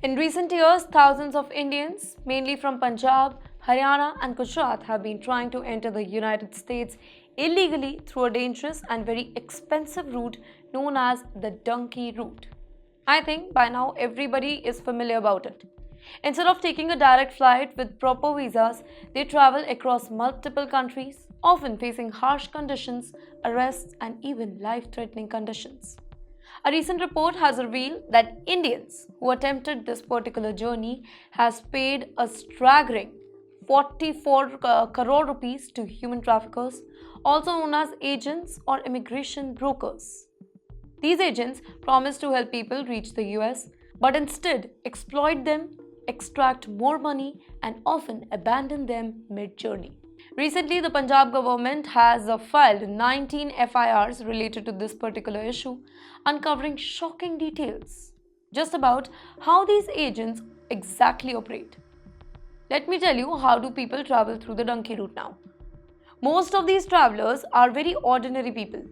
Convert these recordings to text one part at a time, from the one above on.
In recent years, thousands of Indians, mainly from Punjab, Haryana, and Gujarat, have been trying to enter the United States illegally through a dangerous and very expensive route known as the Dunki route. I think by now everybody is familiar about it. Instead of taking a direct flight with proper visas, they travel across multiple countries, often facing harsh conditions, arrests, and even life threatening conditions. A recent report has revealed that Indians who attempted this particular journey has paid a staggering 44 crore rupees to human traffickers, also known as agents or immigration brokers. These agents promise to help people reach the US, but instead exploit them, extract more money, and often abandon them mid journey. Recently, the Punjab government has filed 19 FIRs related to this particular issue, uncovering shocking details just about how these agents exactly operate. Let me tell you, how do people travel through the donkey route now? Most of these travelers are very ordinary people,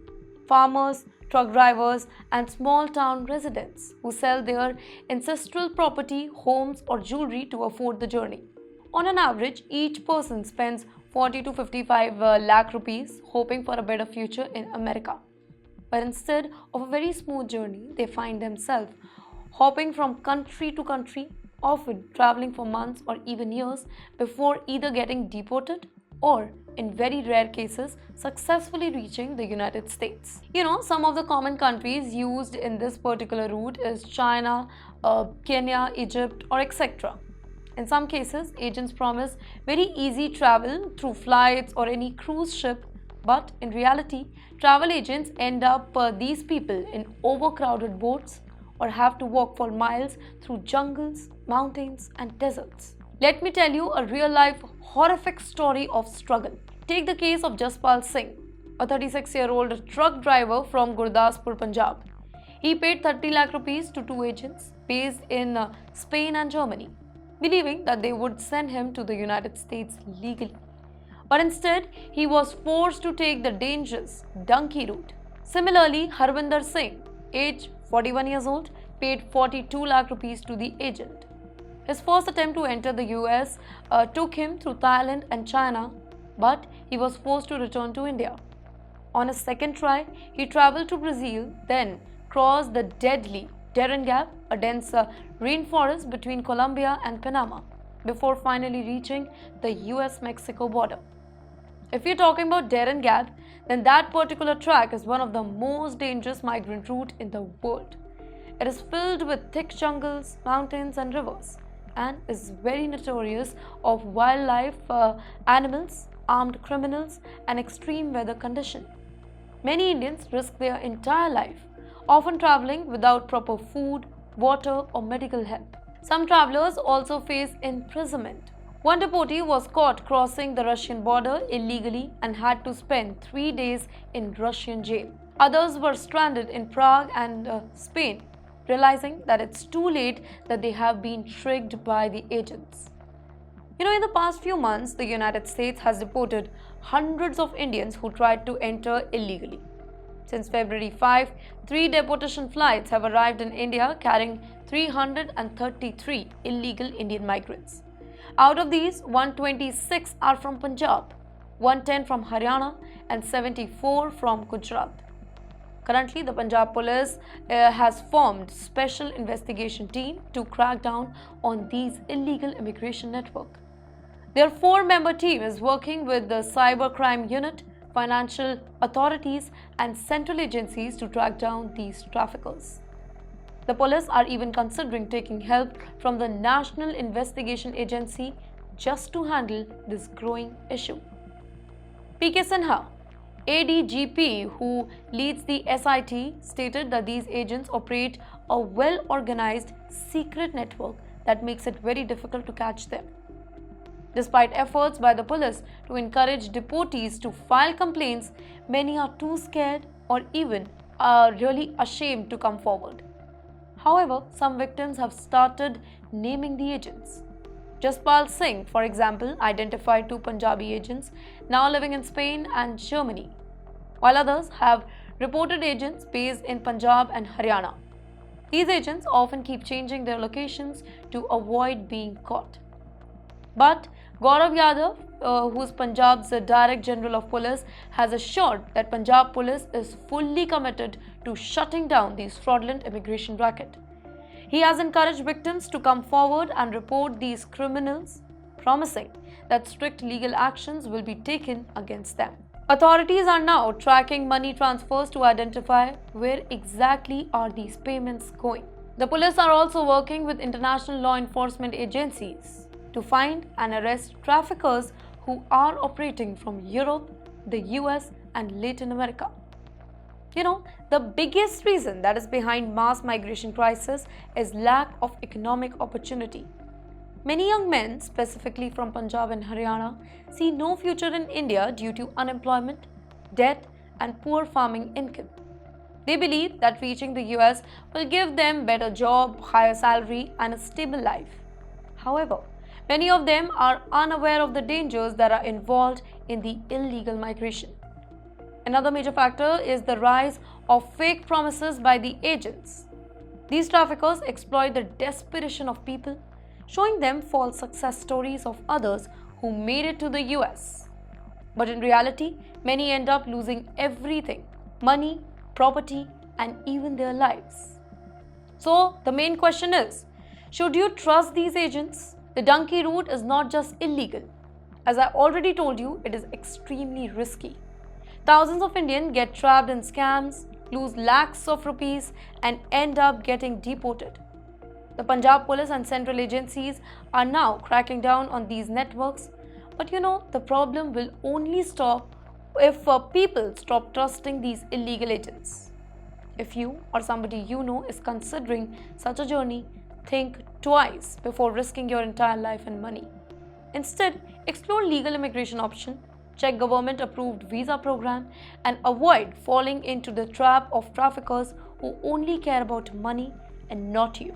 farmers, truck drivers, and small town residents who sell their ancestral property, homes, or jewelry to afford the journey. On an average, each person spends 40 to 55 lakh rupees hoping for a better future in America. But instead of a very smooth journey, they find themselves hopping from country to country, often traveling for months or even years before either getting deported or, in very rare cases, successfully reaching the United States. Some of the common countries used in this particular route is China, Kenya, Egypt, or etc. In some cases, agents promise very easy travel through flights or any cruise ship, but in reality, travel agents end up these people in overcrowded boats or have to walk for miles through jungles, mountains, and deserts. Let me tell you a real-life horrific story of struggle. Take the case of Jaspal Singh, a 36-year-old truck driver from Gurdaspur, Punjab. He paid 30 lakh rupees to two agents based in Spain and Germany, believing that they would send him to the United States legally. But instead, he was forced to take the dangerous donkey route. Similarly, Harvinder Singh, age 41 years old, paid 42 lakh rupees to the agent. His first attempt to enter the US took him through Thailand and China, but he was forced to return to India. On his second try, he traveled to Brazil, then crossed the deadly Darien Gap, a dense rainforest between Colombia and Panama, before finally reaching the US-Mexico border. If you're talking about Darien Gap, then that particular track is one of the most dangerous migrant routes in the world. It is filled with thick jungles, mountains, and rivers, and is very notorious of wildlife, animals, armed criminals, and extreme weather conditions. Many Indians risk their entire life, often traveling without proper food, water, or medical help. Some travelers also face imprisonment. One deportee was caught crossing the Russian border illegally and had to spend 3 days in Russian jail. Others were stranded in Prague and Spain, realizing that it's too late, that they have been tricked by the agents. In the past few months, the United States has deported hundreds of Indians who tried to enter illegally. Since February 5, 3 deportation flights have arrived in India carrying 333 illegal Indian migrants. Out of these, 126 are from Punjab, 110 from Haryana, and 74 from Gujarat. Currently, the Punjab police has formed special investigation team to crack down on these illegal immigration network. Their 4-member team is working with the cybercrime unit, financial authorities, and central agencies to track down these traffickers. The police are even considering taking help from the National Investigation Agency just to handle this growing issue. P.K. Sinha, ADGP, who leads the SIT, stated that these agents operate a well-organized secret network that makes it very difficult to catch them. Despite efforts by the police to encourage deportees to file complaints, many are too scared or even are really ashamed to come forward. However, some victims have started naming the agents. Jaspal Singh, for example, identified 2 Punjabi agents now living in Spain and Germany, while others have reported agents based in Punjab and Haryana. These agents often keep changing their locations to avoid being caught. But Gaurav Yadav, who is Punjab's Director General of Police, has assured that Punjab Police is fully committed to shutting down these fraudulent immigration racket. He has encouraged victims to come forward and report these criminals, promising that strict legal actions will be taken against them. Authorities are now tracking money transfers to identify where exactly are these payments going. The police are also working with international law enforcement agencies to find and arrest traffickers who are operating from Europe, the US, and Latin America. The biggest reason that is behind mass migration crisis is lack of economic opportunity. Many young men, specifically from Punjab and Haryana, see no future in India due to unemployment, debt, and poor farming income. They believe that reaching the US will give them better job, higher salary, and a stable life. However, many of them are unaware of the dangers that are involved in the illegal migration. Another major factor is the rise of fake promises by the agents. These traffickers exploit the desperation of people, showing them false success stories of others who made it to the US. But in reality, many end up losing everything: money, property, and even their lives. So, the main question is, should you trust these agents? The Dunki route is not just illegal. As I already told you, it is extremely risky. Thousands of Indians get trapped in scams, lose lakhs of rupees, and end up getting deported. The Punjab police and central agencies are now cracking down on these networks. But the problem will only stop if people stop trusting these illegal agents. If you or somebody you know is considering such a journey, think twice before risking your entire life and money. Instead, explore legal immigration options, check government approved visa program, and avoid falling into the trap of traffickers who only care about money and not you.